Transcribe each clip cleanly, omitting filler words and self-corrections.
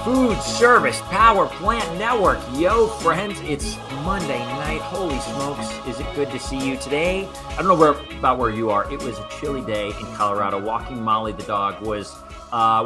Food Service Power Plant Network. Yo, friends, it's Monday night. Holy smokes, is it good to see you today? I don't know about where you are. It was a chilly day in Colorado. Walking Molly the dog was,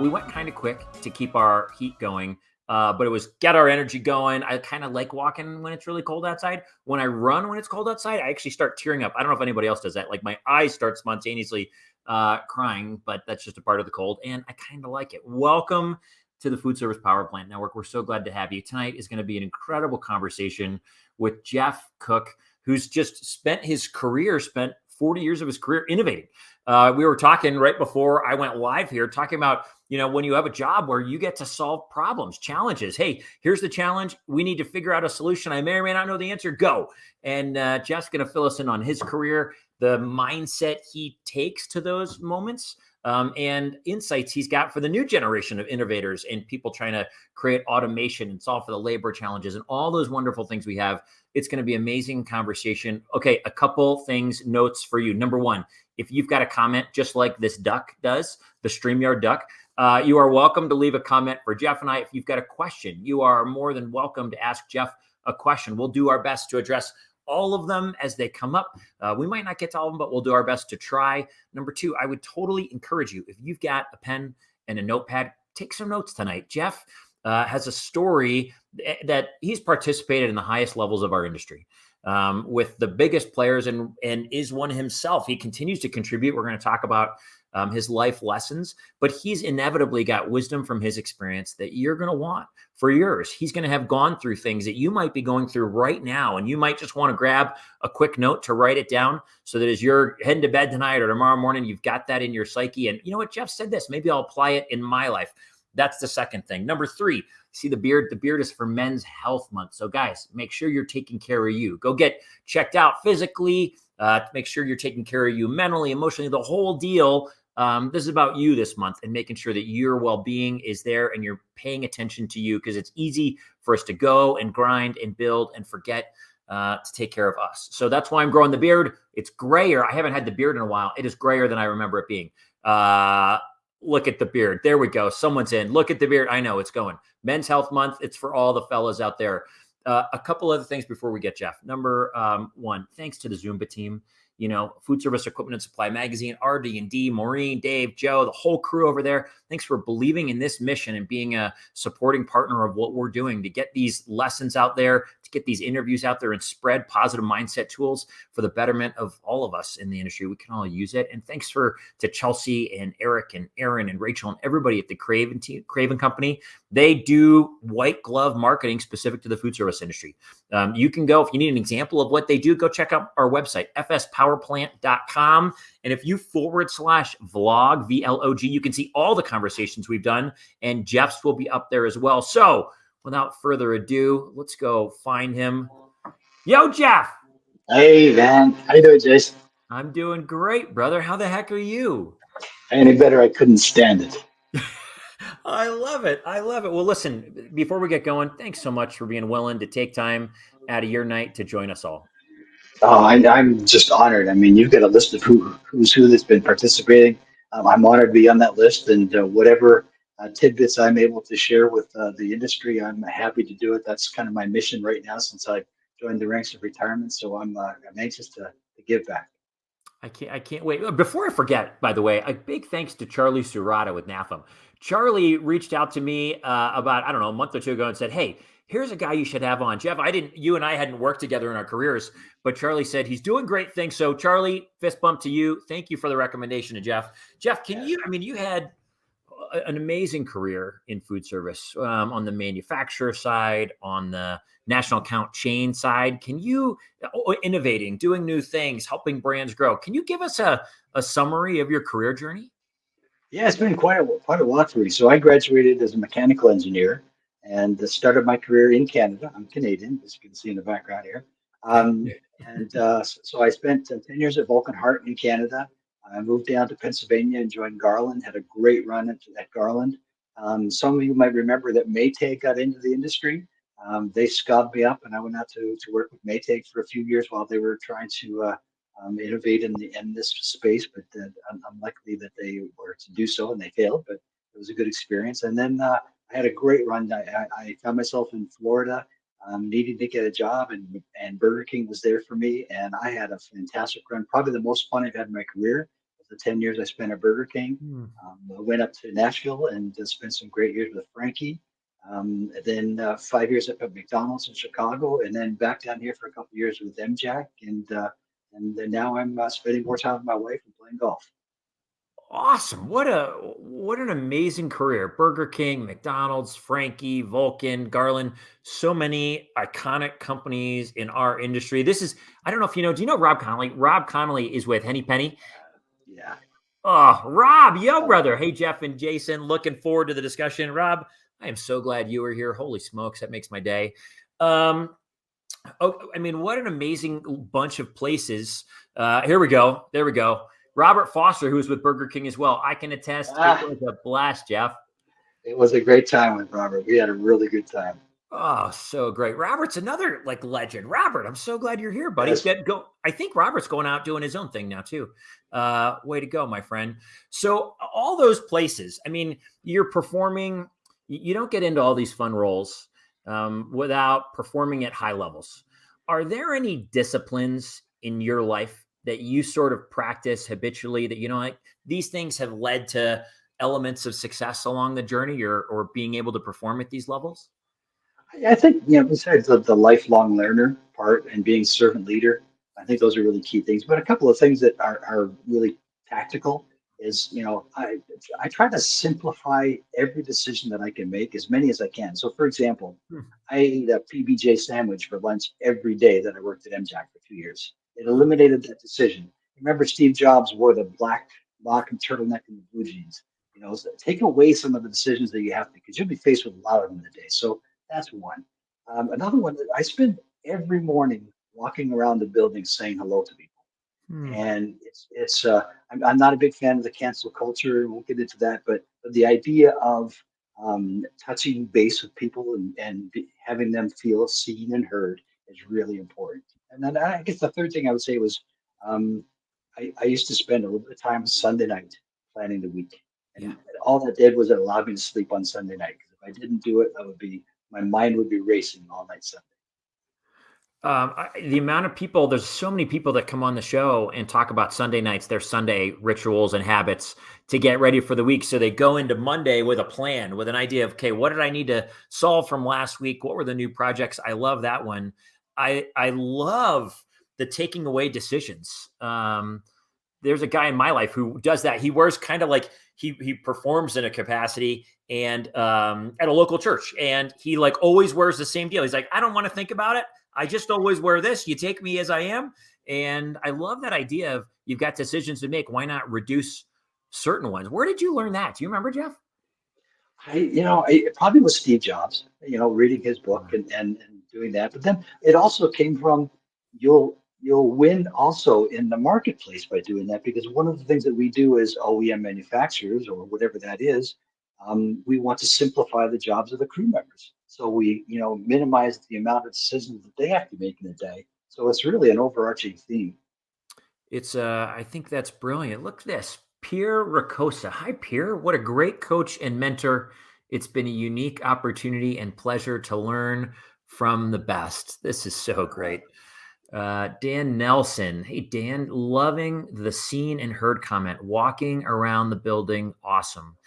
we went kind of quick to keep our heat going, but it was get our energy going. I kind of like walking when it's really cold outside. When I run when it's cold outside, I actually start tearing up. I don't know if anybody else does that. Like my eyes start spontaneously crying, but that's just a part of the cold, and I kind of like it. Welcome to the Food Service Power Plant Network. We're so glad to have you. Tonight is going to be an incredible conversation with Jeff Cook, who's just spent 40 years of his career innovating. We were talking right before I went live here, talking about, when you have a job where you get to solve problems, challenges. Hey, here's the challenge. We need to figure out a solution. I may or may not know the answer. Go. And Jeff's going to fill us in on his career, the mindset he takes to those moments, and insights he's got for the new generation of innovators and people trying to create automation and solve for the labor challenges and all those wonderful things we have. It's going to be amazing conversation. Okay, a couple things, notes for you. Number one, if you've got a comment, just like this duck does, the StreamYard duck, you are welcome to leave a comment for Jeff and I. If you've got a question, you are more than welcome to ask Jeff a question. We'll do our best to address all of them as they come up. We might not get to all of them, but we'll do our best to try. Number two, I would totally encourage you, if you've got a pen and a notepad, take some notes tonight. Jeff has a story that he's participated in the highest levels of our industry with the biggest players and is one himself. He continues to contribute. We're going to talk about his life lessons, but he's inevitably got wisdom from his experience that you're going to want for yours. He's going to have gone through things that you might be going through right now, and you might just want to grab a quick note to write it down so that as you're heading to bed tonight or tomorrow morning, you've got that in your psyche. And you know what? Jeff said this. Maybe I'll apply it in my life. That's the second thing. Number three, see the beard. The beard is for Men's Health Month. So guys, make sure you're taking care of you. Go get checked out physically. Make sure you're taking care of you mentally, emotionally, the whole deal. This is about you this month and making sure that your well-being is there and you're paying attention to you, because it's easy for us to go and grind and build and forget to take care of us. So that's why I'm growing the beard. It's grayer. I haven't had the beard in a while. It is grayer than I remember it being. Look at the beard. There we go. Someone's in. Look at the beard. I know it's going. Men's Health Month. It's for all the fellas out there. A couple other things before we get Jeff. Number one, thanks to the Zumba team. Food Service Equipment and Supply Magazine, RD&D, Maureen, Dave, Joe, the whole crew over there. Thanks for believing in this mission and being a supporting partner of what we're doing to get these lessons out there, to get these interviews out there and spread positive mindset tools for the betterment of all of us in the industry. We can all use it. And thanks to Chelsea and Eric and Aaron and Rachel and everybody at the Craven Company. They do white glove marketing specific to the food service industry. You can go, if you need an example of what they do, go check out our website, fspowerplant.com. And if you /vlog, VLOG, you can see all the conversations we've done, and Jeff's will be up there as well. So without further ado, let's go find him. Yo, Jeff. Hey, man. How you doing, Jason? I'm doing great, brother. How the heck are you? Any better, I couldn't stand it. I love it. I love it. Well, listen, before we get going, thanks so much for being willing to take time out of your night to join us all. Oh, I'm just honored. I mean, you've got a list of who's who that's been participating. I'm honored to be on that list, and whatever tidbits I'm able to share with the industry, I'm happy to do it. That's kind of my mission right now since I joined the ranks of retirement. So I'm anxious to give back. I can't wait. Before I forget, by the way, a big thanks to Charlie Surata with NAFM. Charlie reached out to me about, I don't know, a month or two ago and said, hey, here's a guy you should have on. Jeff, you and I hadn't worked together in our careers, but Charlie said he's doing great things. So Charlie, fist bump to you. Thank you for the recommendation to Jeff. Jeff, you had an amazing career in food service on the manufacturer side, on the national account chain side. Can you innovating, doing new things, helping brands grow? Can you give us a summary of your career journey? Yeah, it's been quite a walk for me. So I graduated as a mechanical engineer and started my career in Canada. I'm Canadian, as you can see in the background here. Um, so I spent 10 years at Vulcan Hart in Canada. I moved down to Pennsylvania and joined Garland, had a great run at Garland. Some of you might remember that Maytag got into the industry. They scubbed me up and I went out to work with Maytag for a few years while they were trying to innovate in this space, but unlikely that they were to do so, and they failed. But it was a good experience. And then I had a great run. I found myself in Florida, needing to get a job, and Burger King was there for me, and I had a fantastic run. Probably the most fun I've had in my career. The 10 years I spent at Burger King. Hmm. I went up to Nashville and spent some great years with Frankie. Then 5 years up at McDonald's in Chicago, and then back down here for a couple of years with MJack, and then now I'm spending more time with my wife and playing golf. Awesome. What an amazing career. Burger King, McDonald's, Frankie, Vulcan, Garland, so many iconic companies in our industry. This is, I don't know if you know, do you know Rob Connolly? Rob Connolly is with Henny Penny. Yeah. Oh, Rob, yo, Oh, brother. Hey, Jeff and Jason, looking forward to the discussion. Rob, I am so glad you were here. Holy smokes, that makes my day. Um, I mean, what an amazing bunch of places. Here we go. There we go. Robert Foster, who was with Burger King as well. I can attest it ah, was a blast, Jeff. it was a great time with Robert. We had a really good time. Oh, so great. Robert's another like legend. Robert, I'm so glad you're here, buddy. Yes. Get go. I think Robert's going out doing his own thing now too. Way to go, my friend. So all those places, I mean, you're performing, you don't get into all these fun roles without performing at high levels. Are there any disciplines in your life that you sort of practice habitually that, you know, like these things have led to elements of success along the journey or being able to perform at these levels? I think, besides the lifelong learner part and being servant leader, I think those are really key things. But a couple of things that are really tactical is, I try to simplify every decision that I can make, as many as I can. So, for example, Hmm. I ate a PBJ sandwich for lunch every day that I worked at MJack for 2 years. It Uh-huh. eliminated that decision. Remember, Steve Jobs wore the black lock and turtleneck and the blue jeans. So take away some of the decisions that you have to, because you'll be faced with a lot of them in the day. So that's one. Another one that I spend every morning walking around the building saying hello to people. Hmm. And I'm not a big fan of the cancel culture. We'll get into that, but the idea of touching base with people and having them feel seen and heard is really important. And then I guess the third thing I would say was um, I used to spend a little bit of time Sunday night planning the week. Yeah. And all that did was it allowed me to sleep on Sunday night. Because if I didn't do it, my mind would be racing all night Sunday. The amount of people, there's so many people that come on the show and talk about Sunday nights, their Sunday rituals and habits to get ready for the week. So they go into Monday with a plan, with an idea of, okay, what did I need to solve from last week? What were the new projects? I love that one. I love the taking away decisions. There's a guy in my life who does that. He wears kind of like he performs in a capacity and at a local church, and he like always wears the same deal. He's like, I don't want to think about it. I just always wear this. You take me as I am, and I love that idea of you've got decisions to make. Why not reduce certain ones? Where did you learn that? Do you remember, Jeff? It probably was Steve Jobs, reading his book and doing that. But then it also came from you'll win also in the marketplace by doing that, because one of the things that we do as OEM manufacturers or whatever that is, we want to simplify the jobs of the crew members. So we, minimize the amount of decisions that they have to make in a day. So it's really an overarching theme. It's I think that's brilliant. Look at this. Pierre Ricosa. Hi, Pierre. What a great coach and mentor. It's been a unique opportunity and pleasure to learn from the best. This is so Uh, great. Dan Nelson. Hey, Dan, loving the seen and heard comment. Walking around the building. Awesome.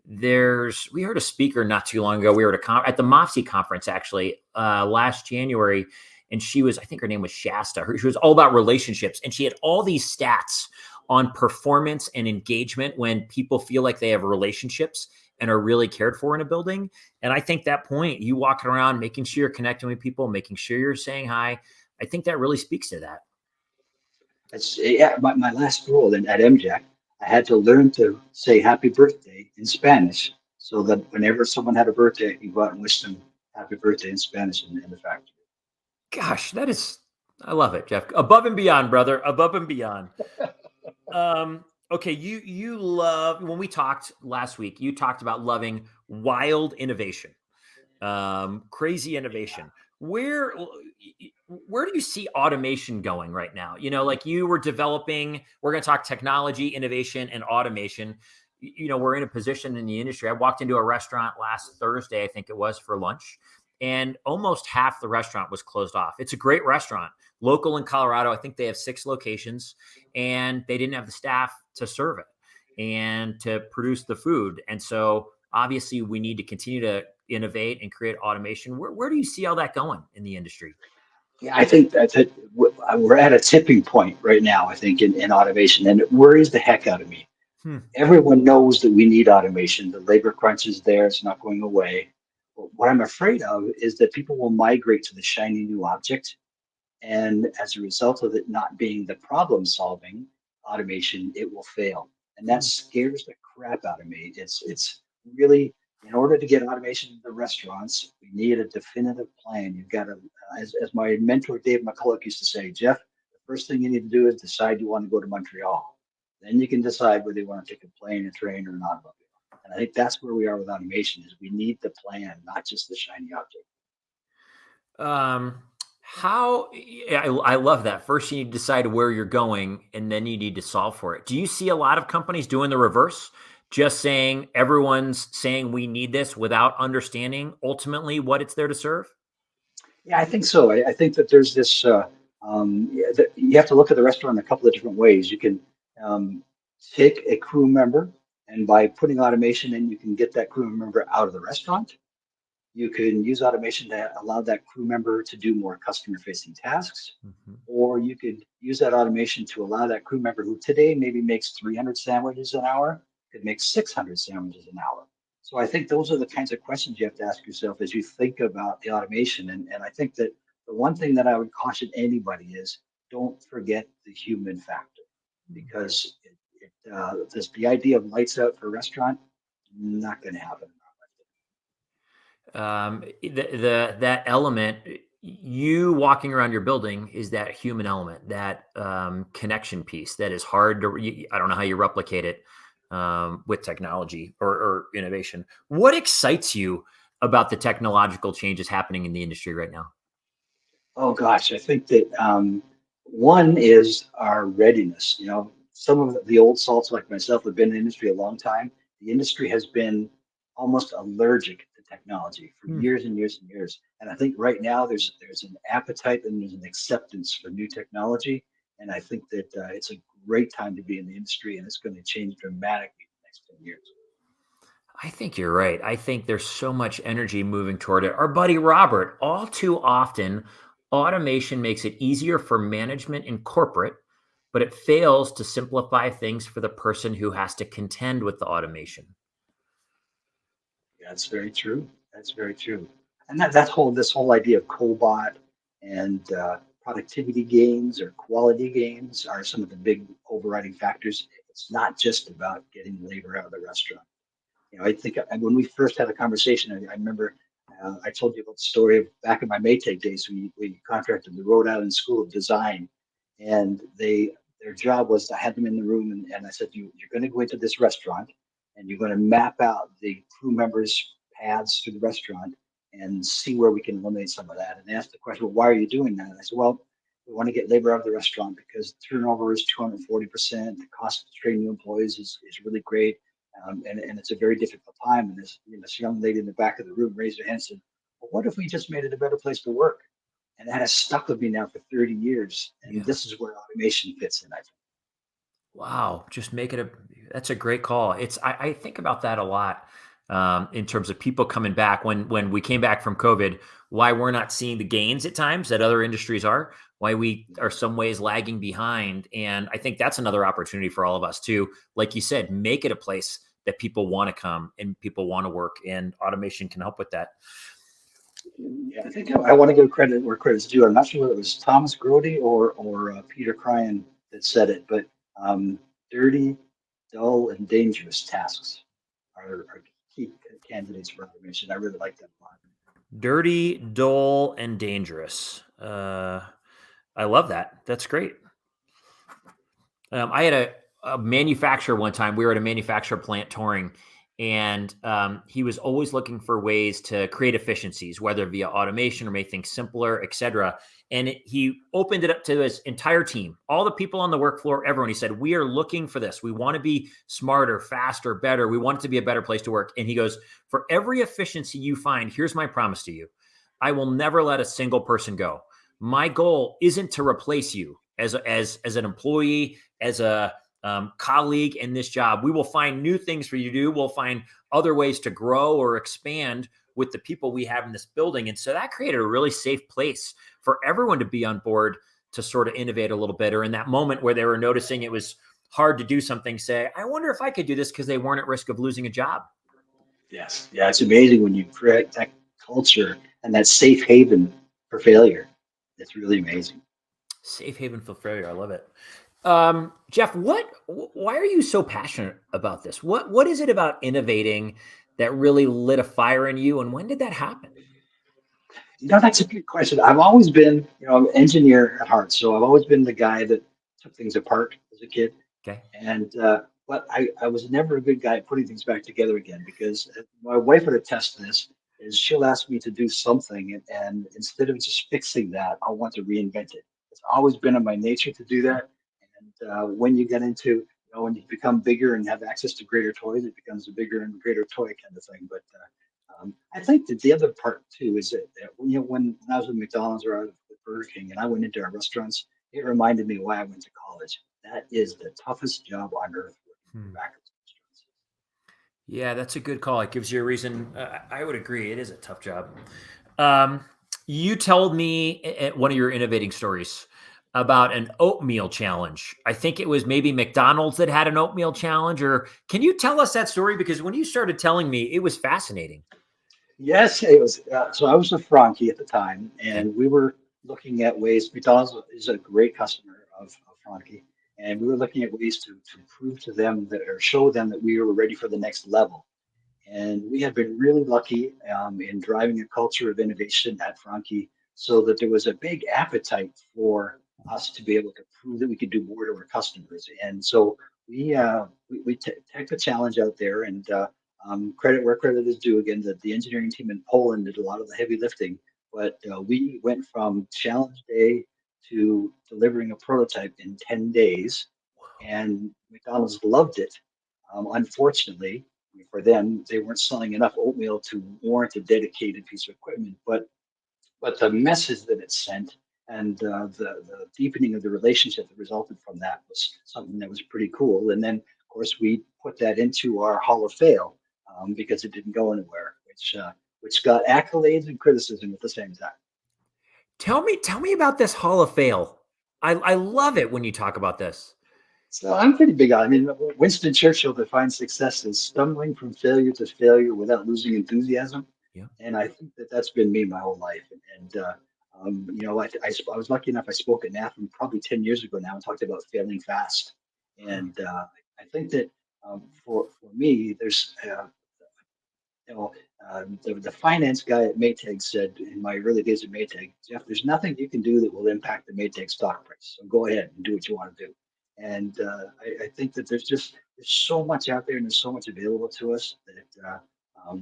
We heard a speaker not too long ago. We were at the MOFSI conference actually last January, and she was, I think her name was Shasta. She was all about relationships, and she had all these stats on performance and engagement when people feel like they have relationships and are really cared for in a building. And I think that point, you walking around, making sure you're connecting with people, making sure you're saying hi, I think that really speaks to that. yeah, my last role at MJack, I had to learn to say happy birthday in Spanish so that whenever someone had a birthday, I could go out and wish them happy birthday in Spanish in the factory. Gosh, I love it, Jeff. Above and beyond, brother. Above and beyond. Okay, you love when we talked last week, you talked about loving wild innovation, crazy innovation. Where where do you see automation going right now? You know, like you were developing, we're going to talk technology, innovation, and automation. we're in a position in the industry. I walked into a restaurant last Thursday, I think it was, for lunch, and almost half the restaurant was closed off. It's a great restaurant, local in Colorado. I think they have 6 locations, and they didn't have the staff to serve it and to produce the food. And so obviously we need to continue to innovate and create automation. Where do you see all that going in the industry? Yeah, I think that we're at a tipping point right now, I think, in automation, and it worries the heck out of me. Hmm. Everyone knows that we need automation. The labor crunch is there, it's not going away. But what I'm afraid of is that people will migrate to the shiny new object. And as a result of it not being the problem solving automation, it will fail. And that Hmm. scares the crap out of me. It's really, in order to get automation in the restaurants, we need a definitive plan. You've got to, as my mentor Dave McCulloch used to say, Jeff, the first thing you need to do is decide you want to go to Montreal. Then you can decide whether you want to take a plane, a train, or not. And I think that's where we are with automation is we need the plan, not just the shiny object. Um, how yeah, I love that. First, you need to decide where you're going, and then you need to solve for it. Do you see a lot of companies doing the reverse? Just saying everyone's saying we need this without understanding ultimately what it's there to serve? Yeah, I think so. I think that there's this. Yeah, you have to look at the restaurant in a couple of different ways. You can um, take a crew member, and by putting automation in, you can get that crew member out of the restaurant. You can use automation to allow that crew member to do more customer-facing tasks, Mhm. or you could use that automation to allow that crew member who today maybe makes 300 sandwiches an hour could make 600 sandwiches an hour. So I think those are the kinds of questions you have to ask yourself as you think about the automation. And I think that the one thing that I would caution anybody is don't forget the human factor because this, the idea of lights out for a restaurant, not going to happen. The that element, you walking around your building is that human element, that connection piece that is hard to. I don't know how you replicate it with technology or innovation. What excites you about the technological changes happening in the industry right now? Oh gosh, I think that one is our readiness. Some of the old salts like myself have been in the industry a long time. The industry has been almost allergic to technology for Hmm. years and years and years. And I think right now there's an appetite and there's an acceptance for new technology. And I think that it's a great time to be in the industry, and it's going to change dramatically in the next 10 years. I think you're right. I think there's so much energy moving toward it. Our buddy Robert, all too often, automation makes it easier for management and corporate, but it fails to simplify things for the person who has to contend with the automation. That's very true. That's very true. And that whole this whole idea of cobot and productivity gains or quality gains are some of the big overriding factors. It's not just about getting labor out of the restaurant. I think when we first had a conversation, I remember I told you about the story of back in my Maytag days. We contracted the Rhode Island School of Design, and their job was I had them in the room, and I said, you're going to go into this restaurant, and you're going to map out the crew members' paths through the restaurant and see where we can eliminate some of that. And they asked the question, well, why are you doing that? And I said, well, we want to get labor out of the restaurant because turnover is 240%. The cost of training new employees is really great, and it's a very difficult time. And this young lady in the back of the room raised her hand and said, well, what if we just made it a better place to work? And that has stuck with me now for 30 years. And Yeah. this is where automation fits in, I think. Wow. Just make it a that's a great call. I think about that a lot in terms of people coming back when we came back from COVID, why we're not seeing the gains at times that other industries are, why we are some ways lagging behind. And I think that's another opportunity for all of us to, like you said, make it a place that people want to come and people want to work, and automation can help with that. Yeah, I think I want to give credit where credit's due. I'm not sure whether it was Thomas Grody or Peter Cryan that said it, but um, dirty, dull, and dangerous tasks are key candidates for automation. I really like that a lot. Dirty, dull, and dangerous. I love that. That's great. I had a manufacturer one time. We were at a manufacturer plant touring, And he was always looking for ways to create efficiencies, whether via automation or make things simpler, et cetera. And he opened it up to his entire team, all the people on the work floor, everyone. He said, we are looking for this. We want to be smarter, faster, better. We want it to be a better place to work. And he goes, for every efficiency you find, here's my promise to you. I will never let a single person go. My goal isn't to replace you as an employee, as a colleague in this job. We will find new things for you to do. We'll find other ways to grow or expand with the people we have in this building. And so that created a really safe place for everyone to be on board to sort of innovate a little bit, or in that moment where they were noticing it was hard to do something, say, I wonder if I could do this, because they weren't at risk of losing a job. Yes. Yeah, it's amazing when you create that culture and that safe haven for failure. It's really amazing. Safe haven for failure. I love it. Jeff, why are you so passionate about this? What is it about innovating that really lit a fire in you? And when did that happen? That's a good question. I've always been, I'm an engineer at heart, so I've always been the guy that took things apart as a kid. Okay. And but I was never a good guy at putting things back together again because my wife would attest to this. Is she'll ask me to do something, and instead of just fixing that, I want to reinvent it. It's always been in my nature to do that. And when you get into, when you become bigger and have access to greater toys, it becomes a bigger and greater toy kind of thing. But I think that the other part too is that when I was with McDonald's or I was with Burger King and I went into our restaurants, it reminded me why I went to college. That is the toughest job on earth, working in Hmm. the back of the restaurants. Yeah, that's a good call. It gives you a reason. I would agree. It is a tough job. Um, you told me at one of your innovating stories about an oatmeal challenge. I think it was maybe McDonald's that had an oatmeal challenge. Or can you tell us that story? Because when you started telling me, it was fascinating. Yes, it was. So I was with Frankie at the time, Okay. and we were looking at ways. McDonald's is a great customer of Frankie, and we were looking at ways to prove to them that or show them that we were ready for the next level. And we had been really lucky in driving a culture of innovation at Frankie so that there was a big appetite for us to be able to prove that we could do more to our customers. And so we took the challenge out there and credit where credit is due. Again, the engineering team in Poland did a lot of the heavy lifting, but we went from challenge day to delivering a prototype in 10 days. And McDonald's loved it. Unfortunately, for them, they weren't selling enough oatmeal to warrant a dedicated piece of equipment. But the message that it sent and the deepening of the relationship that resulted from that was something that was pretty cool. And then, of course, we put that into our Hall of Fail because it didn't go anywhere, which got accolades and criticism at the same time. Tell me about this Hall of Fail. I love it when you talk about this. So I'm pretty big on. I mean, Winston Churchill defined success as stumbling from failure to failure without losing enthusiasm, Yeah. and I think that that's been me my whole life. And I was lucky enough. I spoke at NAFM probably 10 years ago now and talked about failing fast. And I think that for me, there's you know, the finance guy at Maytag said in my early days at Maytag, Jeff, there's nothing you can do that will impact the Maytag stock price. So go ahead and do what you want to do. And I think that there's so much out there and there's so much available to us that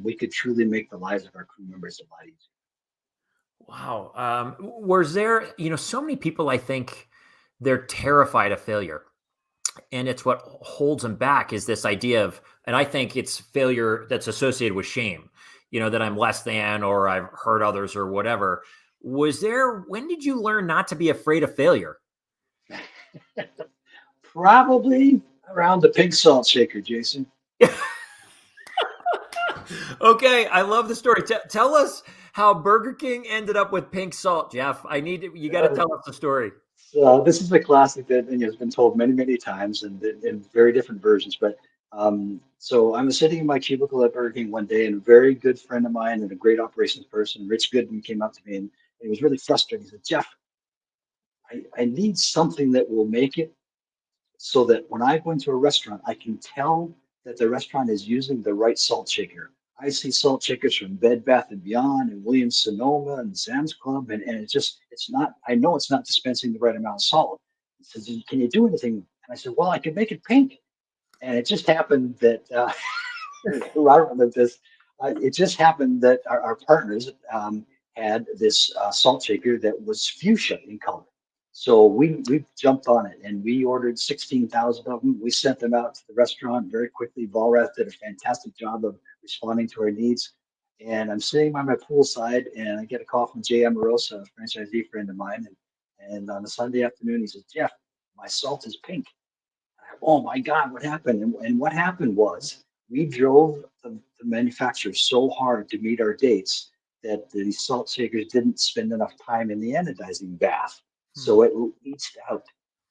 we could truly make the lives of our crew members a lot easier. Wow. Was there, so many people, I think they're terrified of failure. And it's what holds them back is this idea of, and I think it's failure that's associated with shame, that I'm less than or I've hurt others or whatever. When did you learn not to be afraid of failure? Probably around the pig salt shaker, Jason. Okay. I love the story. Tell us how Burger King ended up with pink salt, Jeff. You got to Uh, tell us the story. So this is a classic that has been told many, many times and in very different versions. But so I was sitting in my cubicle at Burger King one day, and a very good friend of mine and a great operations person, Rich Goodman, came up to me and he was really frustrated. He said, "Jeff, I need something that will make it so that when I go into a restaurant, I can tell that the restaurant is using the right salt shaker. I see salt shakers from Bed Bath and Beyond and Williams Sonoma and Sam's Club, and it's not, I know it's not dispensing the right amount of salt. He says, can you do anything? And I said, well, I can make it pink. And it just happened that Robert lived this. It just happened that our partners had this salt shaker that was fuchsia in color. So we jumped on it and we ordered 16,000 of them. We sent them out to the restaurant very quickly. Volrath did a fantastic job of responding to our needs. And I'm sitting by my poolside and I get a call from Jay Amorosa, a franchisee friend of mine. And on a Sunday afternoon, he says, Jeff, my salt is pink. Oh my God, what happened? And what happened was we drove the manufacturer so hard to meet our dates that the salt shakers didn't spend enough time in the anodizing bath. Hmm. So it leached out.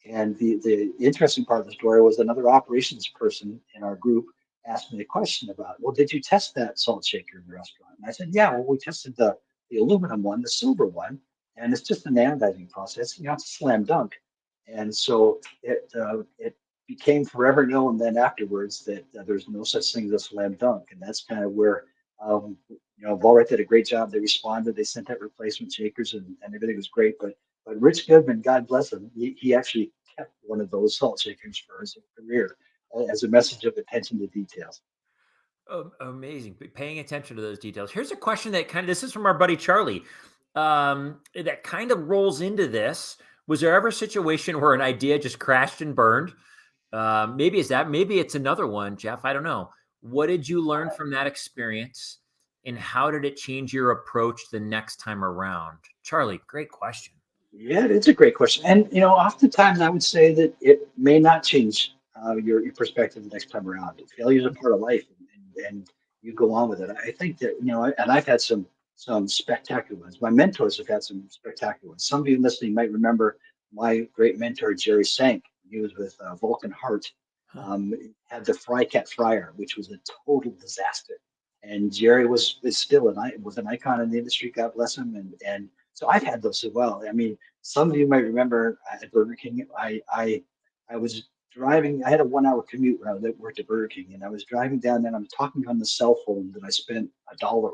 And the interesting part of the story was another operations person in our group asked me a question about, well, did you test that salt shaker in the restaurant? And I said, yeah, well, we tested the aluminum one, the silver one, and it's just an anodizing process. You know, it's a slam dunk. And so it became forever known then afterwards that there's no such thing as a slam dunk, and that's kind of where Volrite did a great job. They responded, they sent out replacement shakers, and everything was great. But Rich Goodman, God bless him, he actually kept one of those salt shakers for his career as a message of attention to details. Oh, amazing. Paying attention to those details. Here's a question that this is from our buddy Charlie. That kind of rolls into this. Was there ever a situation where an idea just crashed and burned? Maybe it's that. Maybe it's another one, Jeff. I don't know. What did you learn from that experience, and how did it change your approach the next time around? Charlie, great question. Yeah, it's a great question. And, oftentimes I would say that it may not change your perspective the next time around. Failure is a part of life, and you go on with it. I think that, and I've had some spectacular ones. My mentors have had some spectacular ones. Some of you listening might remember my great mentor, Jerry Sank. He was with Vulcan Hart, Huh. had the Frycat Fryer, which was a total disaster. And Jerry is still was an icon in the industry. God bless him. And so I've had those as well. I mean, some of you might remember at Burger King, I was driving. I had a 1 hour commute when I worked at Burger King, and I was driving down there. And I'm talking on the cell phone that I spent $1 on.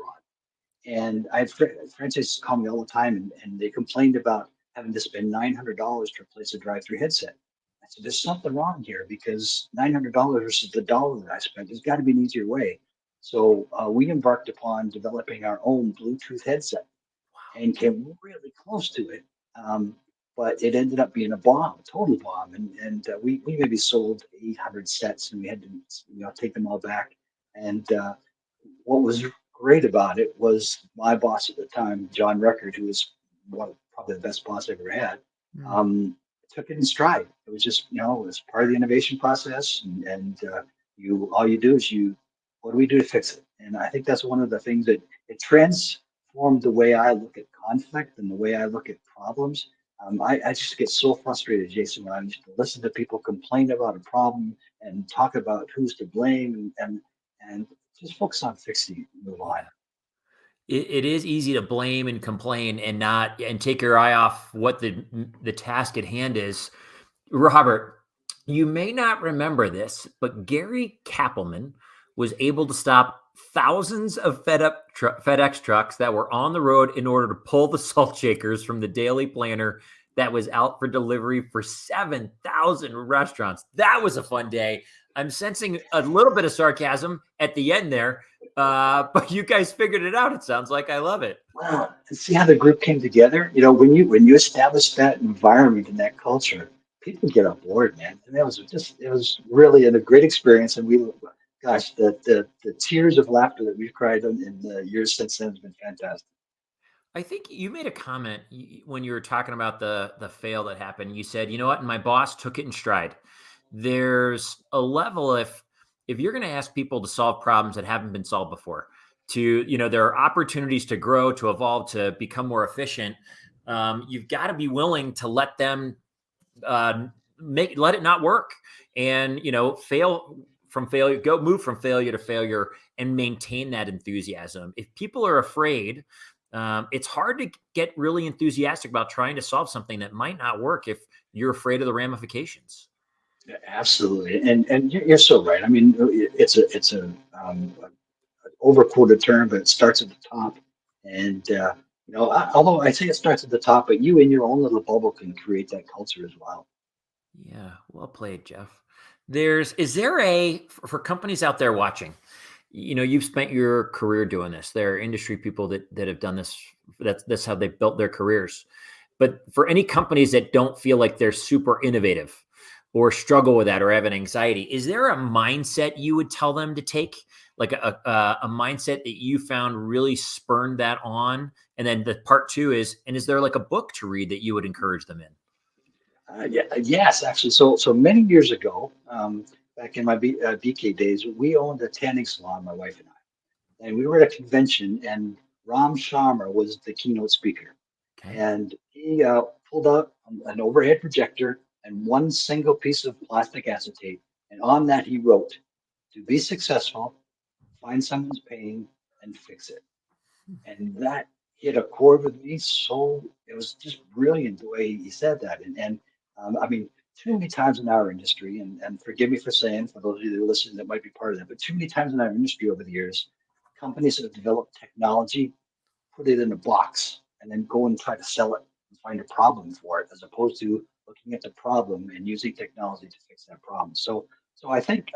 And I had franchises call me all the time, and they complained about having to spend $900 to replace a drive-through headset. I said, "There's something wrong here because $900 versus the dollar that I spent. There's got to be an easier way." So we embarked upon developing our own Bluetooth headset and came really close to it. Um, but it ended up being a bomb, a total bomb. And we maybe sold 800 sets, and we had to take them all back. And what was great about it was my boss at the time, John Record, who was probably the best boss I ever had, Hmm. um, took it in stride. It was just, it was part of the innovation process, and you all you do is what do we do to fix it? And I think that's one of the things that it transformed the way I look at conflict and the way I look at problems. I just get so frustrated, Jason, when I used to listen to people complain about a problem and talk about who's to blame and just focus on fixing it and move on. It is easy to blame and complain and not and take your eye off what the task at hand is. Robert, you may not remember this, but Gary Kappelman was able to stop thousands of FedEx trucks that were on the road in order to pull the salt shakers from the daily planner that was out for delivery for 7,000 restaurants. That was a fun day. I'm sensing a little bit of sarcasm at the end there, but you guys figured it out. It sounds like I love it. Wow, and see how the group came together. When you establish that environment and that culture, people get on board, man. And it was really a great experience. And gosh, the tears of laughter that we've cried in the years since then has been fantastic. I think you made a comment when you were talking about the fail that happened. You said, "You know what?" And my boss took it in stride. There's a level if you're going to ask people to solve problems that haven't been solved before, there are opportunities to grow, to evolve, to become more efficient. You've got to be willing to let them let it not work, and fail from failure, go move from failure to failure, and maintain that enthusiasm. If people are afraid, it's hard to get really enthusiastic about trying to solve something that might not work if you're afraid of the ramifications. Yeah, absolutely, and you're so right. I mean, it's a an overquoted term, but it starts at the top. And although I say it starts at the top, but you in your own little bubble can create that culture as well. Yeah, well played, Jeff. Is there a for companies out there watching? You've spent your career doing this. There are industry people that have done this. That's how they've built their careers. But for any companies that don't feel like they're super innovative or struggle with that or have an anxiety, is there a mindset you would tell them to take? Like a mindset that you found really spurned that on? And then the part two is, and is there like a book to read that you would encourage them in? Yeah, yes, actually. So many years ago, back in my BK days, we owned a tanning salon, my wife and I, and we were at a convention, and Ram Sharma was the keynote speaker, Okay. and he pulled out an overhead projector and one single piece of plastic acetate, and on that he wrote, "To be successful, find someone's pain and fix it." And that hit a chord with me. So it was just brilliant the way he said that. And I mean, too many times in our industry, and forgive me for saying, for those of you that are listening that might be part of that, but too many times in our industry over the years, companies that have developed technology put it in a box and then go and try to sell it and find a problem for it, as opposed to looking at the problem and using technology to fix that problem. So I think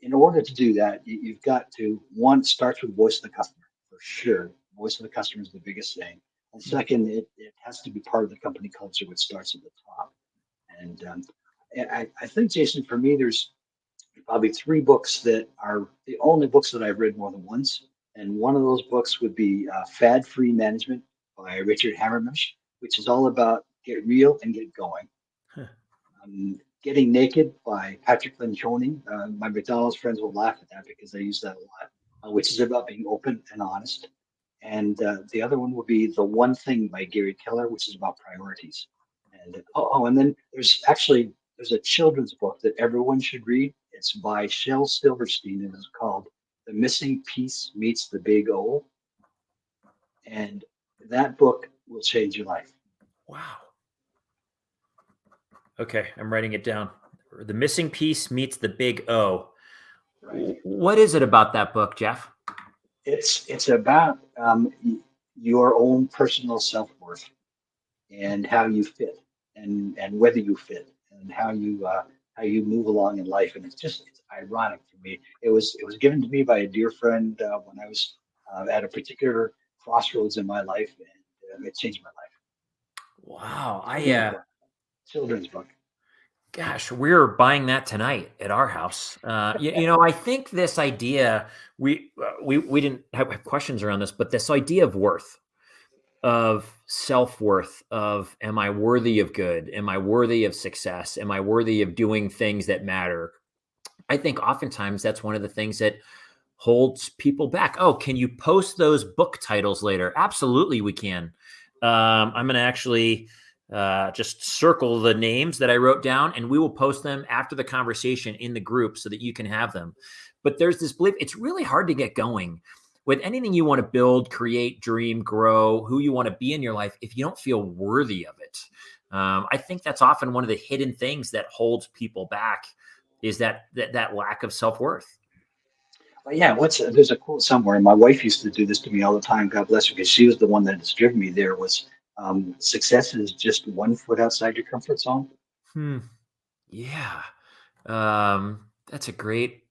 in order to do that, you've got to one it starts with voice of the customer for sure. Voice of the customer is the biggest thing, and second, it has to be part of the company culture, which starts at the top. And I think, Jason, for me, there's probably three books that are the only books that I've read more than once, and one of those books would be Fad Free Management by Richard Hammermish, which is all about get real and get going. Huh. Getting Naked by Patrick Lencioni. My McDonald's friends will laugh at that because I use that a lot, which is about being open and honest. And the other one will be The One Thing by Gary Keller, which is about priorities. And then there's a children's book that everyone should read. It's by Shel Silverstein and it's called The Missing Piece Meets the Big O. And that book will change your life. Wow. Okay, I'm writing it down. The missing piece meets the big O. Right. What is it about that book, Jeff? It's about your own personal self worth and how you fit and whether you fit and how you move along in life. And it's ironic for me. It was given to me by a dear friend when I was at a particular crossroads in my life, and it changed my life. Wow. Children's book. Children's book. Gosh, we're buying that tonight at our house. I think this idea we didn't have questions around this, but this idea of worth, of self worth, of am I worthy of good? Am I worthy of success? Am I worthy of doing things that matter? I think oftentimes that's one of the things that holds people back. Oh, can you post those book titles later? Absolutely, we can. I'm going to actually just circle the names that I wrote down, and we will post them after the conversation in the group so that you can have them. But there's this belief it's really hard to get going with anything you want to build, create, dream, grow, who you want to be in your life if you don't feel worthy of it. I think that's often one of the hidden things that holds people back is that lack of self-worth. But yeah, there's a quote somewhere, and my wife used to do this to me all the time. God bless her, because she was the one that has driven me there. Was success is just one foot outside your comfort zone. Hmm. Yeah. That's a great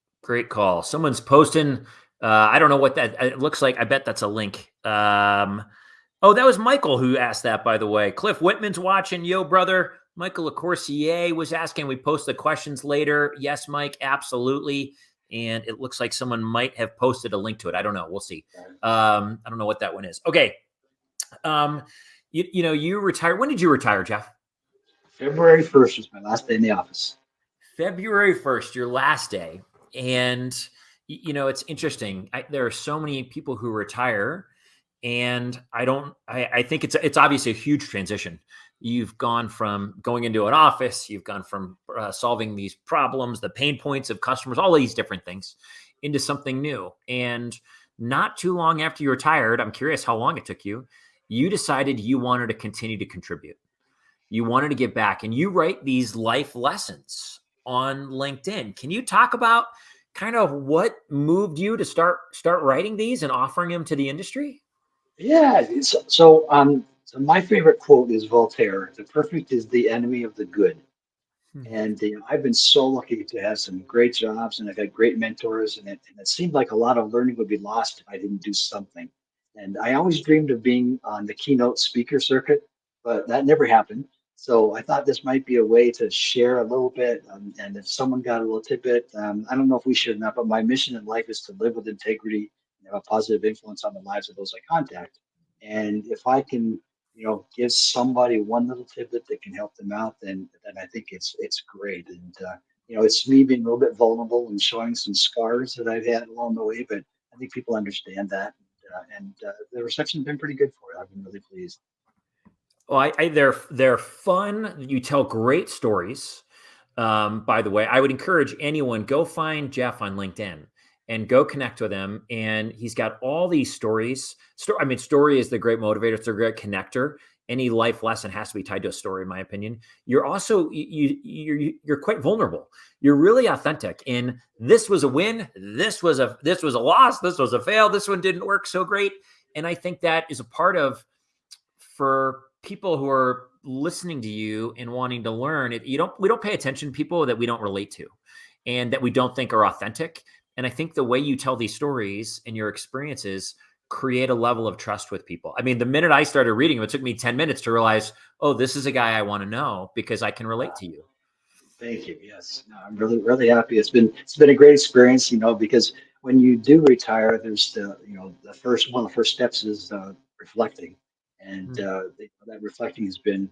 call. Someone's posting. I don't know what that it looks like. I bet that's a link. Oh, that was Michael who asked that, by the way. Cliff Whitman's watching. Yo, brother. Michael LaCourcier was asking. We post the questions later. Yes, Mike, absolutely. And it looks like someone might have posted a link to it. I don't know. We'll see. I don't know what that one is. Okay. You retired. When did you retire, Jeff? February 1st was my last day in the office. February 1st, your last day. And, it's interesting. There are so many people who retire, and I think it's obviously a huge transition. You've gone from going into an office, you've gone from solving these problems, the pain points of customers, all these different things into something new. And not too long after you retired, I'm curious how long it took you, you decided you wanted to continue to contribute. You wanted to give back, and you write these life lessons on LinkedIn. Can you talk about kind of what moved you to start writing these and offering them to the industry? Yeah. So my favorite quote is Voltaire: "The perfect is the enemy of the good." Hmm. And I've been so lucky to have some great jobs, and I've had great mentors. And it seemed like a lot of learning would be lost if I didn't do something. And I always dreamed of being on the keynote speaker circuit, but that never happened. So I thought this might be a way to share a little bit. And if someone got a little tidbit, I don't know if we should or not, but my mission in life is to live with integrity and have a positive influence on the lives of those I contact. And if I can give somebody one little tidbit that can help them out, then I think it's great. And it's me being a little bit vulnerable and showing some scars that I've had along the way, but I think people understand that, and the reception's been pretty good for it. I've been really pleased. Well, they're fun. You tell great stories. By the way, I would encourage anyone go find Jeff on LinkedIn and go connect with him. And he's got all these stories. I mean, story is the great motivator. It's a great connector. Any life lesson has to be tied to a story, in my opinion. You're also you're quite vulnerable. You're really authentic. And this was a win. This was a loss. This was a fail. This one didn't work so great. And I think that is a part of for people who are listening to you and wanting to learn it. We don't pay attention to people that we don't relate to and that we don't think are authentic. And I think the way you tell these stories and your experiences create a level of trust with people. I mean, the minute I started reading them, it took me 10 minutes to realize, oh, this is a guy I want to know because I can relate to you. Thank you. Yes, no, I'm really really happy. It's been a great experience, because when you do retire, there's the first one of the first steps is reflecting, and that reflecting has been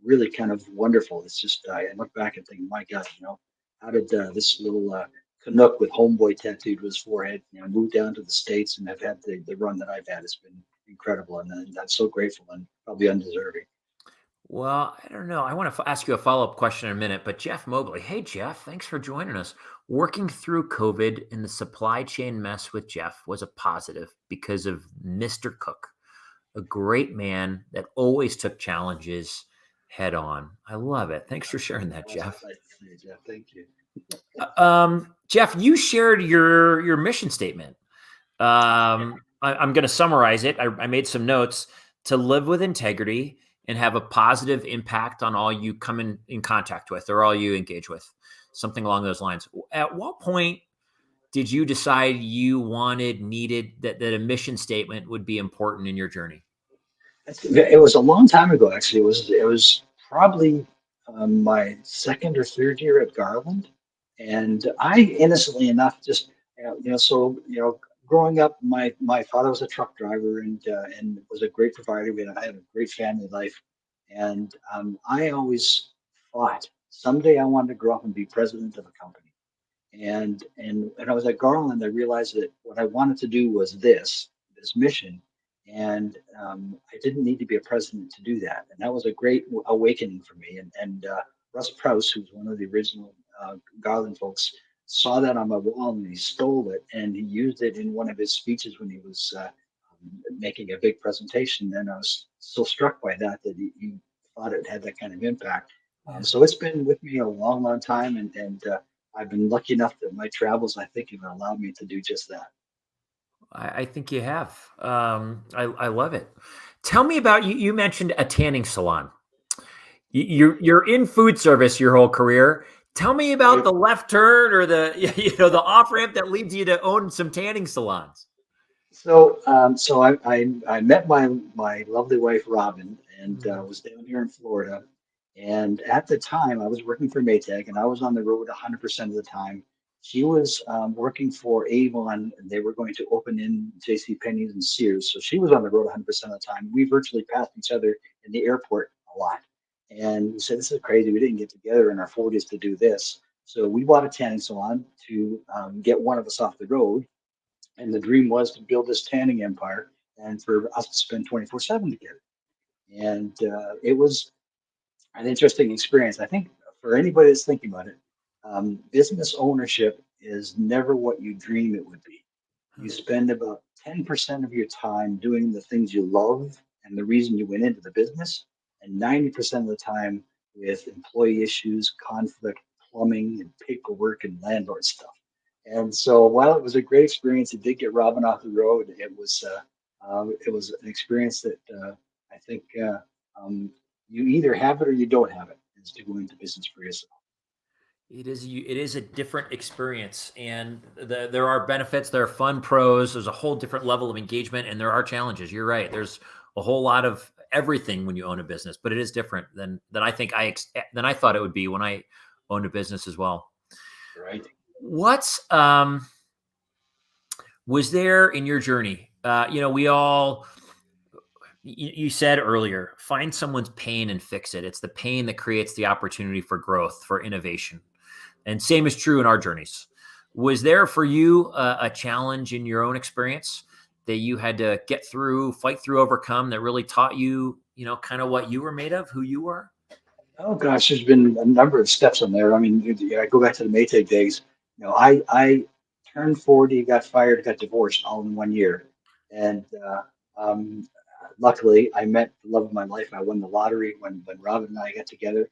really kind of wonderful. It's just I look back and think, my God, how did this little Canuck with homeboy tattooed to his forehead, move down to the States and have had the run that I've had? It's been incredible, and I'm so grateful and probably undeserving. Well, I don't know. I want to ask you a follow up question in a minute, but Jeff Mobley. Hey, Jeff, thanks for joining us. Working through COVID and the supply chain mess with Jeff was a positive because of Mr. Cook, a great man that always took challenges head on. I love it. Thanks for sharing that, That's Jeff. nice to see you, Jeff. Thank you. Jeff, you shared your mission statement. I'm going to summarize it. I made some notes to live with integrity and have a positive impact on all you come in contact with or all you engage with, something along those lines. At what point did you decide you needed that a mission statement would be important in your journey? It was a long time ago, actually. It was probably my second or third year at Garland, and I innocently enough just growing up, my father was a truck driver and was a great provider. I had a great family life, and I always thought someday I wanted to grow up and be president of a company. And I was at Garland, I realized that what I wanted to do was this mission, and I didn't need to be a president to do that. And that was a great awakening for me. And Russ Prouse, who's one of the original Garland folks, saw that on my wall and he stole it and he used it in one of his speeches when he was making a big presentation. And I was so struck by that he thought it had that kind of impact. Yeah. So it's been with me a long, long time, and I've been lucky enough that my travels, I think, have allowed me to do just that. I think you have. I love it. Tell me about you. You mentioned a tanning salon. You're in food service your whole career. Tell me about Right. the left turn or the the off ramp that leads you to own some tanning salons. So I met my lovely wife Robin, and Mm. was down here in Florida. And at the time, I was working for Maytag, and I was on the road 100% of the time. She was working for Avon, and they were going to open in J.C. Penney's and Sears. So she was on the road 100% of the time. We virtually passed each other in the airport a lot. And we said, "This is crazy. We didn't get together in our 40s to do this." So we bought a tanning salon to get one of us off the road, and the dream was to build this tanning empire and for us to spend 24/7 together. And it was an interesting experience. I think for anybody that's thinking about it, business ownership is never what you dream it would be. You spend about 10% of your time doing the things you love and the reason you went into the business, and 90% of the time with employee issues, conflict, plumbing, and paperwork and landlord stuff. And so while it was a great experience, it did get Robin off the road. It was an experience that I think you either have it or you don't have it. And is to go into business for yourself. It is a different experience, and there are benefits, there are fun pros, there's a whole different level of engagement, and there are challenges. You're right. There's a whole lot of everything when you own a business, but it is different than I thought it would be when I owned a business as well. Right. What's was there in your journey? We all you said earlier, find someone's pain and fix it. It's the pain that creates the opportunity for growth, for innovation. And same is true in our journeys. Was there for you a challenge in your own experience that you had to get through, fight through, overcome that really taught you, kind of what you were made of, who you were? Oh gosh, there's been a number of steps on there. I mean, I go back to the Maytag days. I turned 40, got fired, got divorced all in 1 year, and um, luckily I met the love of my life. I won the lottery when Robin and I got together.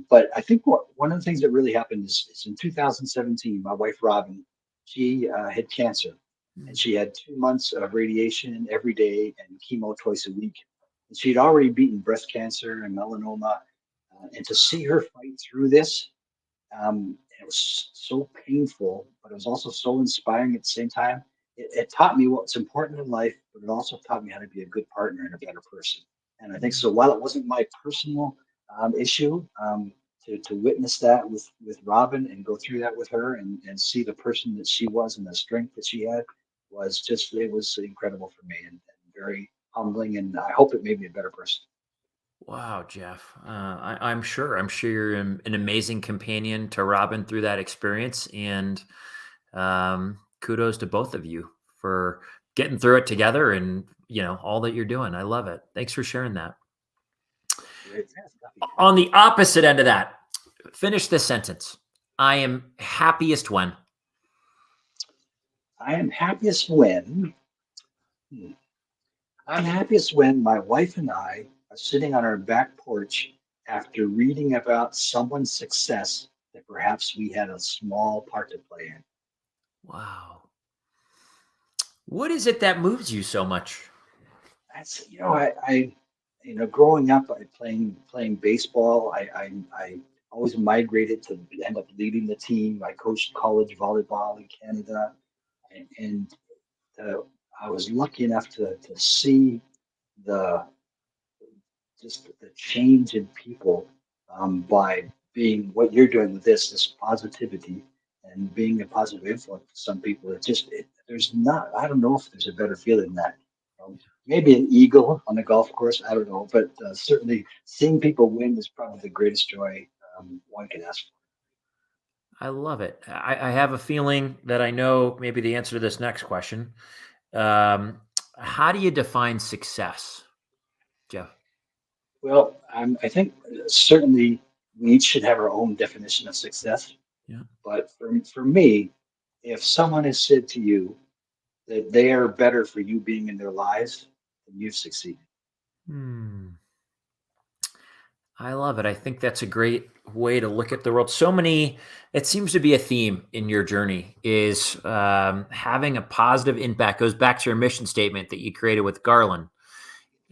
But I think one of the things that really happened is in 2017, my wife Robin, she had cancer, and she had 2 months of radiation every day and chemo twice a week. And she'd already beaten breast cancer and melanoma, and to see her fight through this, it was so painful, but it was also so inspiring at the same time. It taught me what's important in life, but it also taught me how to be a good partner and a better person. And I think so. While it wasn't my personal issue, to witness that with Robin and go through that with her and see the person that she was and the strength that she had was just, it was incredible for me, and very humbling. And I hope it made me a better person. Wow, Jeff. I'm sure. I'm sure you're an amazing companion to Robin through that experience, and kudos to both of you for getting through it together, and all that you're doing. I love it. Thanks for sharing that. Great. On the opposite end of that, finish this sentence. I am happiest when. I am happiest when hmm, I'm happiest when my wife and I are sitting on our back porch after reading about someone's success that perhaps we had a small part to play in. Wow. What is it that moves you so much? That's growing up, I playing baseball. I always migrated to end up leading the team. I coached college volleyball in Canada, and uh, I was lucky enough to see the just the change in people, by being what you're doing with this positivity and being a positive influence to some people. There's not, I don't know if there's a better feeling than that. Maybe an eagle on a golf course, I don't know, but certainly seeing people win is probably the greatest joy one can ask for. I love it. I have a feeling that I know maybe the answer to this next question. Um, how do you define success, Jeff? Well, I think certainly we each should have our own definition of success. Yeah. But for me, if someone has said to you that they are better for you being in their lives, then you've succeeded. Hmm. I love it. I think that's a great way to look at the world. It seems to be a theme in your journey is having a positive impact. Goes back to your mission statement that you created with Garland.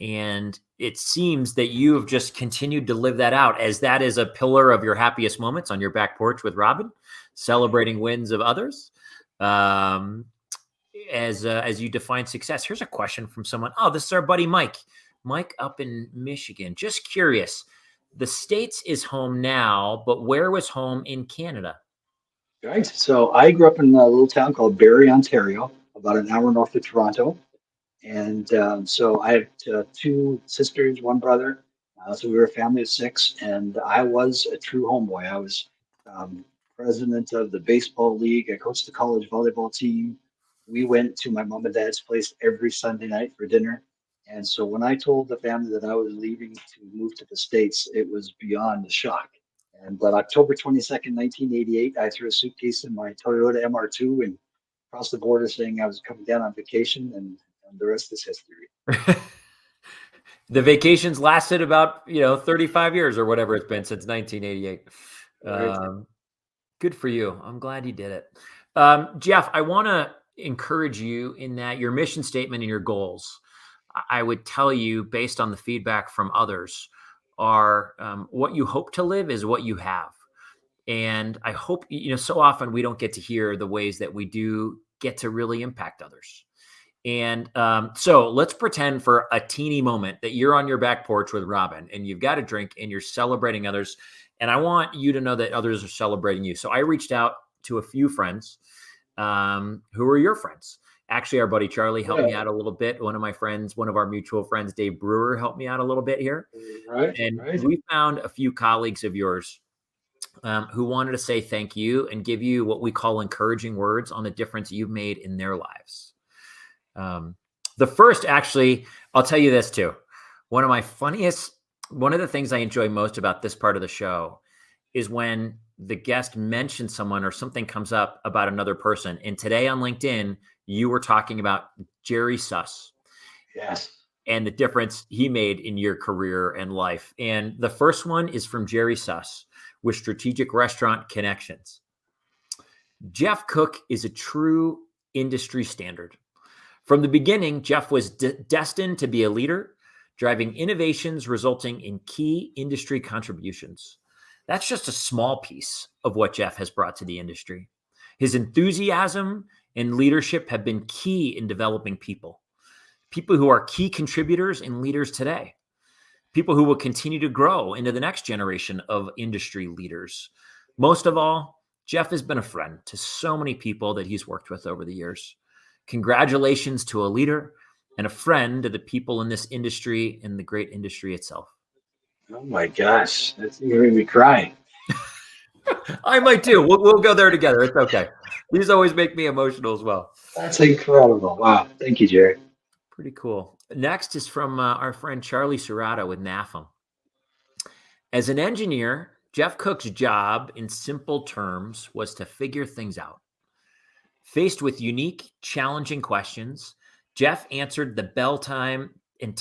And it seems that you have just continued to live that out as that is a pillar of your happiest moments on your back porch with Robin, celebrating wins of others. Um, as you define success. Here's a question from someone. Oh, this is our buddy Mike. Mike up in Michigan. Just curious. The States is home now, but where was home in Canada? Right. So I grew up in a little town called Barrie, Ontario, about an hour north of Toronto. And so I have two sisters, one brother. So we were a family of six, and I was a true homeboy. I was um, president of the baseball league. I coached the college volleyball team. We went to my mom and dad's place every Sunday night for dinner. And so when I told the family that I was leaving to move to the States, it was beyond a shock. And but October 22nd, 1988, I threw a suitcase in my Toyota MR2 and crossed the border saying I was coming down on vacation, and the rest is history. The vacations lasted about 35 years or whatever it's been since 1988. Right. Good for you. I'm glad you did it. Jeff, I want to encourage you in that your mission statement and your goals, I would tell you based on the feedback from others, are what you hope to live is what you have. And I hope, so often we don't get to hear the ways that we do get to really impact others. And so let's pretend for a teeny moment that you're on your back porch with Robin and you've got a drink and you're celebrating others. And I want you to know that others are celebrating you. So I reached out to a few friends who are your friends. Actually, our buddy Charlie helped me Yeah. out a little bit. One of my friends, one of our mutual friends, Dave Brewer, helped me out a little bit here. Right. And Right. we found a few colleagues of yours who wanted to say thank you and give you what we call encouraging words on the difference you've made in their lives. The first, actually, I'll tell you this too. One of the things I enjoy most about this part of the show is when the guest mentions someone or something comes up about another person. And today on LinkedIn, you were talking about Jerry Suss Yes. and the difference he made in your career and life. And the first one is from Jerry Suss with Strategic Restaurant Connections. Jeff Cook is a true industry standard. From the beginning, Jeff was destined to be a leader, driving innovations resulting in key industry contributions. That's just a small piece of what Jeff has brought to the industry. His enthusiasm and leadership have been key in developing people who are key contributors and leaders today, people who will continue to grow into the next generation of industry leaders. Most of all, Jeff has been a friend to so many people that he's worked with over the years. Congratulations to a leader and a friend to the people in this industry and the great industry itself. Oh my gosh, that's you made me cry. I might too. We'll go there together. It's okay. These always make me emotional as well. That's incredible. Wow. Thank you, Jerry. Pretty cool. Next is from our friend Charlie Serrata with NAFM. As an engineer, Jeff Cook's job, in simple terms, was to figure things out. Faced with unique, challenging questions, Jeff answered the bell time and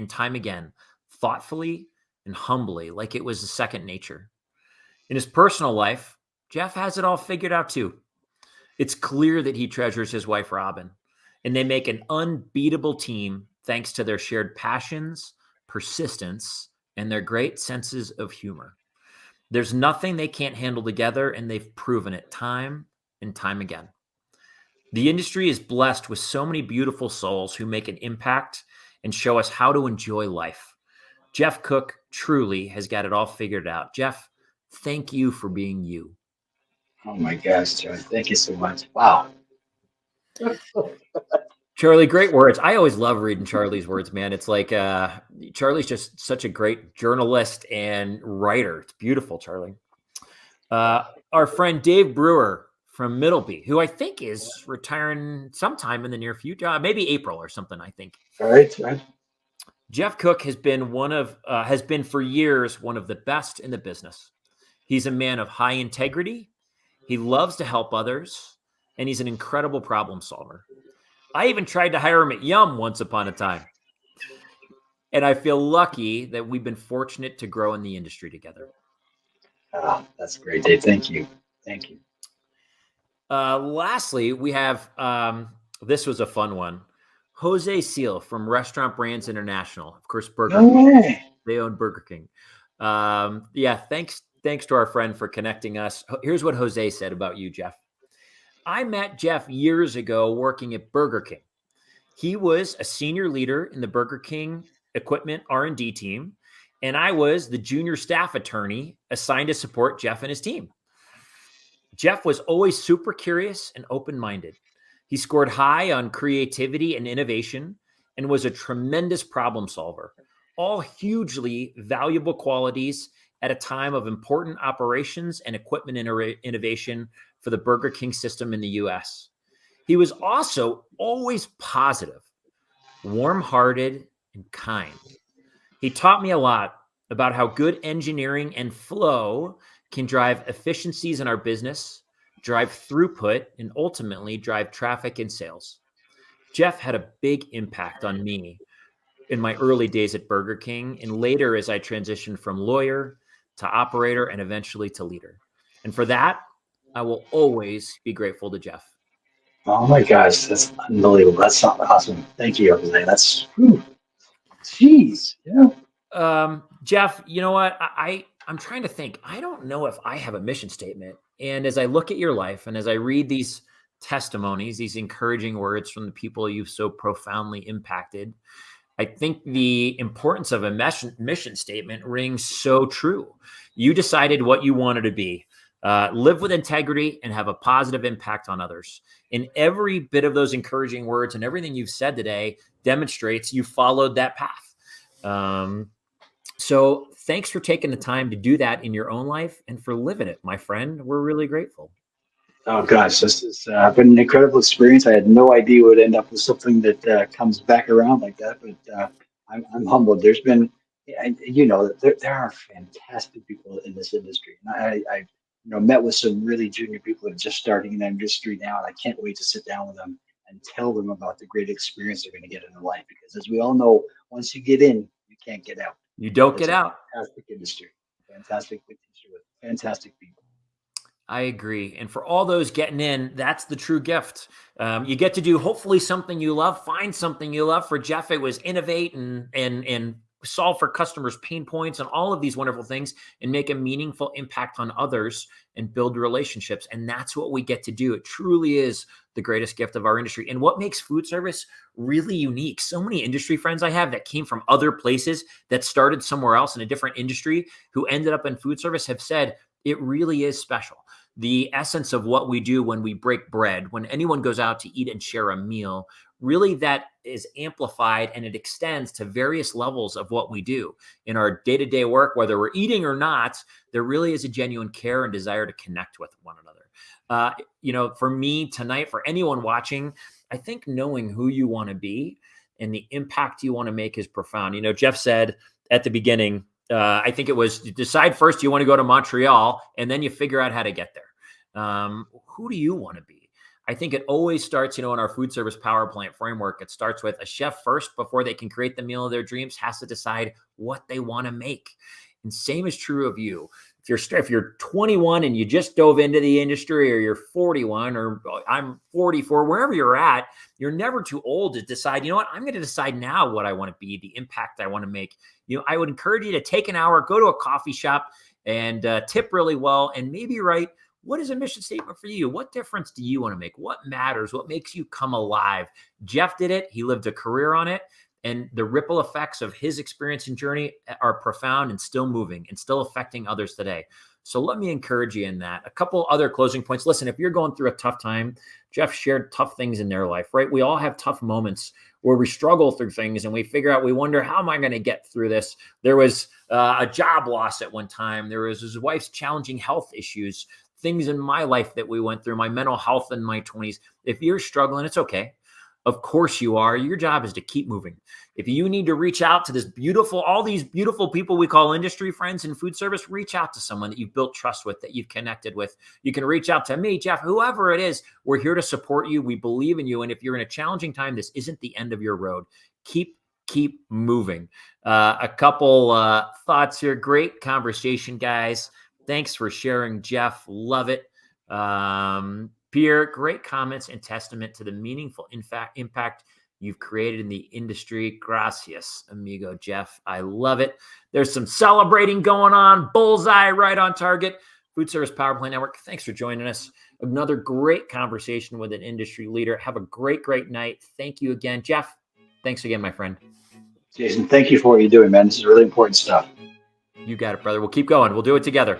time again, thoughtfully and humbly, like it was a second nature. In his personal life, Jeff has it all figured out too. It's clear that he treasures his wife, Robin, and they make an unbeatable team thanks to their shared passions, persistence, and their great senses of humor. There's nothing they can't handle together, and they've proven it time and time again. The industry is blessed with so many beautiful souls who make an impact and show us how to enjoy life. Jeff Cook truly has got it all figured out. Jeff, thank you for being you. Oh my gosh, Jerry. Thank you so much. Wow. Charlie, great words. I always love reading Charlie's words, man. It's like Charlie's just such a great journalist and writer. It's beautiful, Charlie. Our friend Dave Brewer from Middleby, who I think is retiring sometime in the near future, maybe April or something, I think. Right. Right. Jeff Cook has been for years one of the best in the business. He's a man of high integrity. He loves to help others, and he's an incredible problem solver. I even tried to hire him at Yum once upon a time. And I feel lucky that we've been fortunate to grow in the industry together. Oh, that's great, Dave. Thank you. Thank you. Lastly, we have this was a fun one. Jose Seal from Restaurant Brands International. Of course, Burger No King. way. They own Burger King. Yeah, thanks to our friend for connecting us. Here's what Jose said about you, Jeff. I met Jeff years ago working at Burger King. He was a senior leader in the Burger King equipment R&D team, and I was the junior staff attorney assigned to support Jeff and his team. Jeff was always super curious and open-minded. He scored high on creativity and innovation and was a tremendous problem solver, all hugely valuable qualities at a time of important operations and equipment innovation for the Burger King system in the US. He was also always positive, warm-hearted, and kind. He taught me a lot about how good engineering and flow can drive efficiencies in our business, drive throughput, and ultimately drive traffic and sales. Jeff had a big impact on me in my early days at Burger King and later as I transitioned from lawyer to operator and eventually to leader. And for that, I will always be grateful to Jeff. Oh my gosh, that's unbelievable. That's awesome. Thank you, Jose. That's whew, jeez. Yeah. Jeff, you know what? I'm trying to think. I don't know if I have a mission statement. And as I look at your life and as I read these testimonies, these encouraging words from the people you've so profoundly impacted, I think the importance of a mission statement rings so true. You decided what you wanted to be, live with integrity, and have a positive impact on others. And every bit of those encouraging words and everything you've said today demonstrates you followed that path. So thanks for taking the time to do that in your own life and for living it, my friend. We're really grateful. Oh gosh, this has been an incredible experience. I had no idea it would end up with something that comes back around like that, but I'm humbled. There's been, there are fantastic people in this industry. And I met with some really junior people that are just starting in the industry now, and I can't wait to sit down with them and tell them about the great experience they're going to get in their life. Because as we all know, once you get in, you can't get out. You don't It's get a out. fantastic industry, fantastic industry with fantastic people. I agree. And for all those getting in, that's the true gift. You get to do hopefully something you love, find something you love. For Jeff, it was innovate and solve for customers' pain points and all of these wonderful things and make a meaningful impact on others and build relationships. And that's what we get to do. It truly is the greatest gift of our industry. And what makes food service really unique? So many industry friends I have that came from other places that started somewhere else in a different industry who ended up in food service have said it really is special. The essence of what we do when we break bread, when anyone goes out to eat and share a meal, really that is amplified and it extends to various levels of what we do in our day-to-day work, whether we're eating or not. There really is a genuine care and desire to connect with one another. For me tonight, for anyone watching, I think knowing who you want to be and the impact you want to make is profound. Jeff said at the beginning, I think it was, you decide first you want to go to Montreal and then you figure out how to get there. Who do you want to be? I think it always starts, in our food service power plant framework, it starts with a chef first before they can create the meal of their dreams has to decide what they want to make. And same is true of you. If you're 21 and you just dove into the industry, or you're 41, or I'm 44, wherever you're at, you're never too old to decide, I'm going to decide now what I want to be, the impact I want to make. I would encourage you to take an hour, go to a coffee shop and tip really well, and maybe write, what is a mission statement for you? What difference do you want to make? What matters? What makes you come alive? Jeff did it. He lived a career on it. And the ripple effects of his experience and journey are profound and still moving and still affecting others today. So let me encourage you in that. A couple other closing points. Listen, if you're going through a tough time, Jeff shared tough things in their life, right? We all have tough moments where we struggle through things and we figure out, we wonder, how am I going to get through this? There was a job loss at one time. There was his wife's challenging health issues, things in my life that we went through, my mental health in my 20s. If you're struggling, it's okay. Of course you are. Your job is to keep moving. If you need to reach out to all these beautiful people we call industry friends in food service, reach out to someone that you've built trust with, that you've connected with. You can reach out to me, Jeff, whoever it is. We're here to support you. We believe in you. And if you're in a challenging time, this isn't the end of your road. Keep moving. A couple thoughts here. Great conversation, guys. Thanks for sharing, Jeff. Love it. Pierre, great comments and testament to the meaningful impact you've created in the industry. Gracias, amigo Jeff. I love it. There's some celebrating going on. Bullseye, right on target. Food Service Power Plant Network, thanks for joining us. Another great conversation with an industry leader. Have a great, great night. Thank you again. Jeff, thanks again, my friend. Jason, thank you for what you're doing, man. This is really important stuff. You got it, brother. We'll keep going. We'll do it together.